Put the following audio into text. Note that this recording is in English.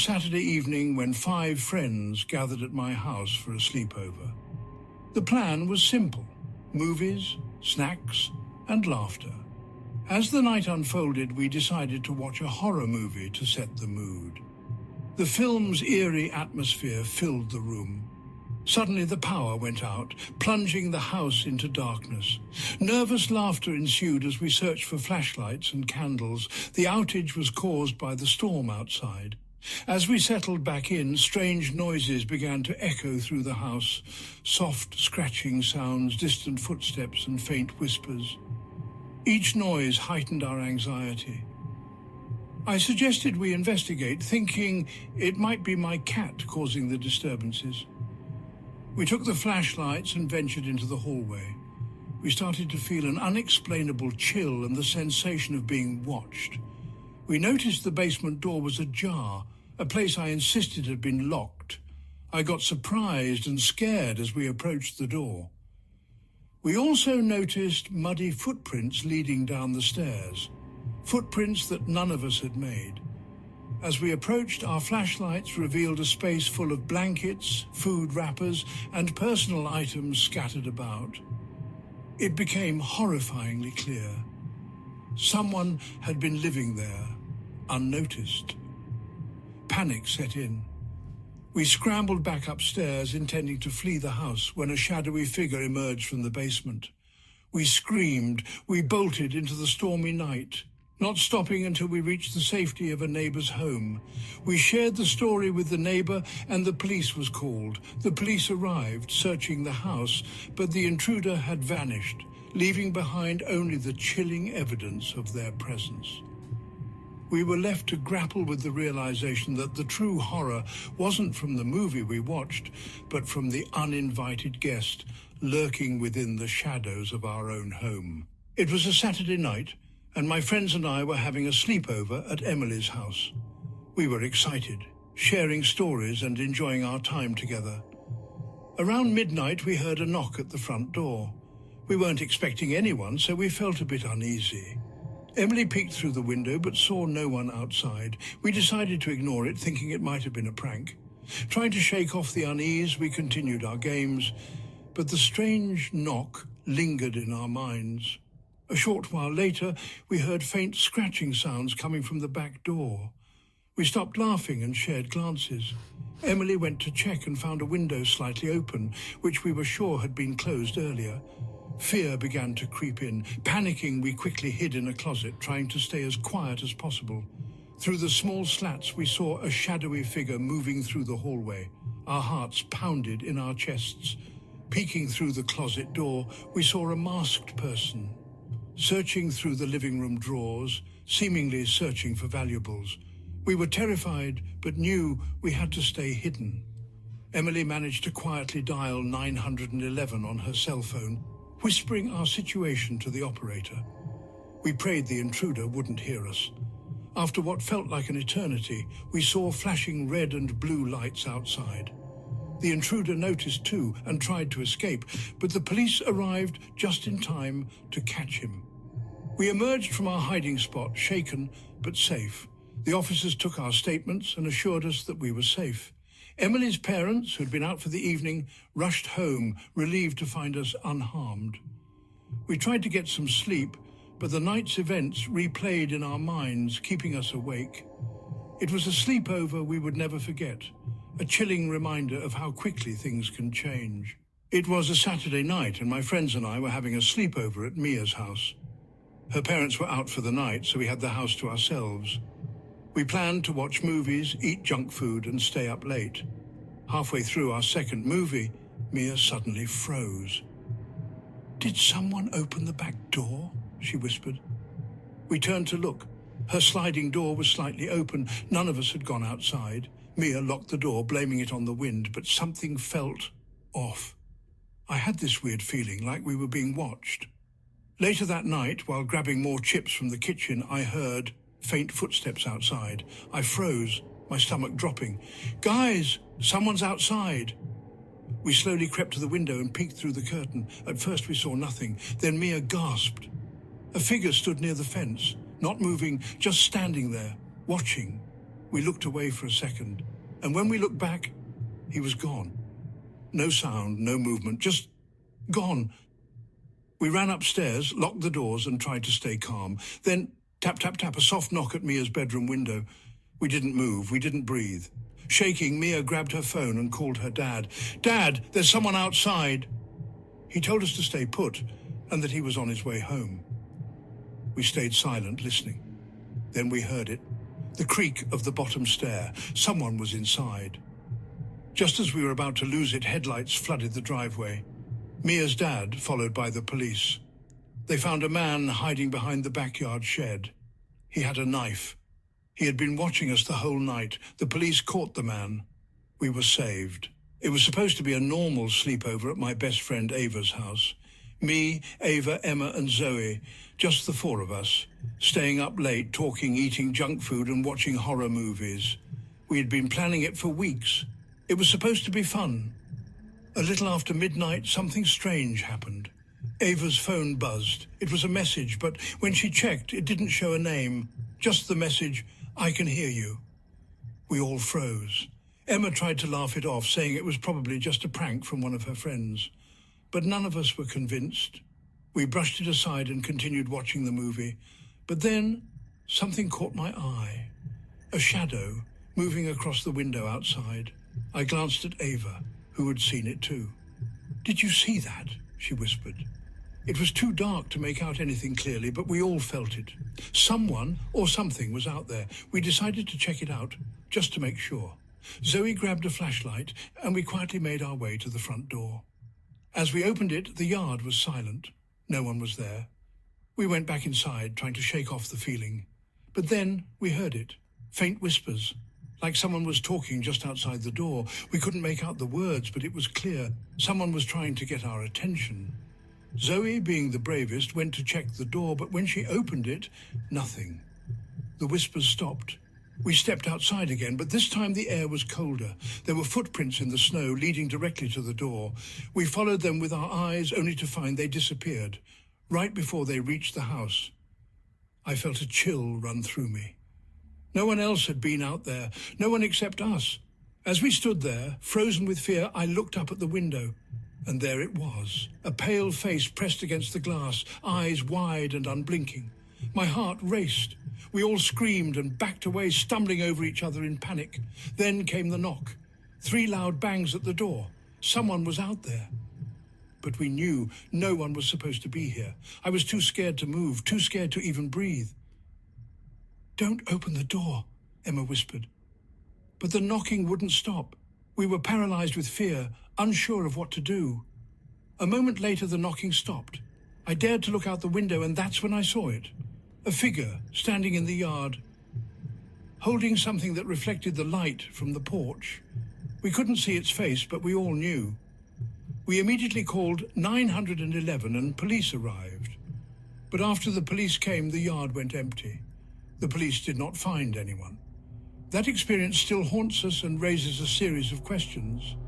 Saturday evening when 5 friends gathered at my house for a sleepover. The plan was simple: movies, snacks, and laughter. As the night unfolded, we decided to watch a horror movie to set the mood. The film's eerie atmosphere filled the room. Suddenly the power went out, plunging the house into darkness. Nervous laughter ensued as we searched for flashlights and candles. The outage was caused by the storm outside. As we settled back in, strange noises began to echo through the house. Soft scratching sounds, distant footsteps, and faint whispers. Each noise heightened our anxiety. I suggested we investigate, thinking it might be my cat causing the disturbances. We took the flashlights and ventured into the hallway. We started to feel an unexplainable chill and the sensation of being watched. We noticed the basement door was ajar, a place I insisted had been locked. I got surprised and scared as we approached the door. We also noticed muddy footprints leading down the stairs, footprints that none of us had made. As we approached, our flashlights revealed a space full of blankets, food wrappers, and personal items scattered about. It became horrifyingly clear. Someone had been living there, unnoticed. Panic set in. We scrambled back upstairs, intending to flee the house, when a shadowy figure emerged from the basement. We screamed. We bolted into the stormy night, not stopping until we reached the safety of a neighbor's home. We shared the story with the neighbor, and the police was called. The police arrived, searching the house, but the intruder had vanished, leaving behind only the chilling evidence of their presence. We were left to grapple with the realization that the true horror wasn't from the movie we watched, but from the uninvited guest lurking within the shadows of our own home. It was a Saturday night, and my friends and I were having a sleepover at Emily's house. We were excited, sharing stories and enjoying our time together. Around midnight, we heard a knock at the front door. We weren't expecting anyone, so we felt a bit uneasy. Emily peeked through the window but saw no one outside. We decided to ignore it, thinking it might have been a prank. Trying to shake off the unease, we continued our games, but the strange knock lingered in our minds. A short while later, we heard faint scratching sounds coming from the back door. We stopped laughing and shared glances. Emily went to check and found a window slightly open, which we were sure had been closed earlier. Fear began to creep in. Panicking, we quickly hid in a closet, trying to stay as quiet as possible. Through the small slats, we saw a shadowy figure moving through the hallway. Our hearts pounded in our chests. Peeking through the closet door, we saw a masked person, searching through the living room drawers, seemingly searching for valuables. We were terrified, but knew we had to stay hidden. Emily managed to quietly dial 911 on her cell phone, whispering our situation to the operator. We prayed the intruder wouldn't hear us. After what felt like an eternity, we saw flashing red and blue lights outside. The intruder noticed too and tried to escape, but the police arrived just in time to catch him. We emerged from our hiding spot, shaken but safe. The officers took our statements and assured us that we were safe. Emily's parents, who'd been out for the evening, rushed home, relieved to find us unharmed. We tried to get some sleep, but the night's events replayed in our minds, keeping us awake. It was a sleepover we would never forget, a chilling reminder of how quickly things can change. It was a Saturday night, and my friends and I were having a sleepover at Mia's house. Her parents were out for the night, so we had the house to ourselves. We planned to watch movies, eat junk food, and stay up late. Halfway through our second movie, Mia suddenly froze. "Did someone open the back door?" she whispered. We turned to look. Her sliding door was slightly open. None of us had gone outside. Mia locked the door, blaming it on the wind, but something felt off. I had this weird feeling, like we were being watched. Later that night, while grabbing more chips from the kitchen, I heard faint footsteps outside. I froze, my stomach dropping. "Guys, someone's outside." We slowly crept to the window and peeked through the curtain. At first we saw nothing. Then Mia gasped. A figure stood near the fence, not moving, just standing there, watching. We looked away for a second, and when we looked back, he was gone. No sound, no movement, just gone. We ran upstairs, locked the doors, and tried to stay calm. Then, tap, tap, tap, a soft knock at Mia's bedroom window. We didn't move, we didn't breathe. Shaking, Mia grabbed her phone and called her dad. "Dad, there's someone outside." He told us to stay put and that he was on his way home. We stayed silent, listening. Then we heard it. The creak of the bottom stair. Someone was inside. Just as we were about to lose it, headlights flooded the driveway. Mia's dad, followed by the police. They found a man hiding behind the backyard shed. He had a knife. He had been watching us the whole night. The police caught the man. We were saved. It was supposed to be a normal sleepover at my best friend Ava's house. Me, Ava, Emma, and Zoe, just the four of us, staying up late, talking, eating junk food, and watching horror movies. We had been planning it for weeks. It was supposed to be fun. A little after midnight, something strange happened. Ava's phone buzzed. It was a message, but when she checked, it didn't show a name. Just the message, "I can hear you." We all froze. Emma tried to laugh it off, saying it was probably just a prank from one of her friends. But none of us were convinced. We brushed it aside and continued watching the movie. But then, something caught my eye. A shadow moving across the window outside. I glanced at Ava, who had seen it too. "Did you see that?" she whispered. It was too dark to make out anything clearly, but we all felt it. Someone or something was out there. We decided to check it out, just to make sure. Zoe grabbed a flashlight, and we quietly made our way to the front door. As we opened it, the yard was silent. No one was there. We went back inside, trying to shake off the feeling. But then we heard it. Faint whispers, like someone was talking just outside the door. We couldn't make out the words, but it was clear. Someone was trying to get our attention. Zoe, being the bravest, went to check the door, but when she opened it, nothing. The whispers stopped. We stepped outside again, but this time the air was colder. There were footprints in the snow leading directly to the door. We followed them with our eyes, only to find they disappeared, right before they reached the house. I felt a chill run through me. No one else had been out there, no one except us. As we stood there, frozen with fear, I looked up at the window. And there it was, a pale face pressed against the glass, eyes wide and unblinking. My heart raced. We all screamed and backed away, stumbling over each other in panic. Then came the knock. 3 loud bangs at the door. Someone was out there. But we knew no one was supposed to be here. I was too scared to move, too scared to even breathe. "Don't open the door," Emma whispered. But the knocking wouldn't stop. We were paralyzed with fear, unsure of what to do. A moment later, the knocking stopped. I dared to look out the window, and that's when I saw it. A figure standing in the yard, holding something that reflected the light from the porch. We couldn't see its face, but we all knew. We immediately called 911 and police arrived. But after the police came, the yard went empty. The police did not find anyone. That experience still haunts us and raises a series of questions.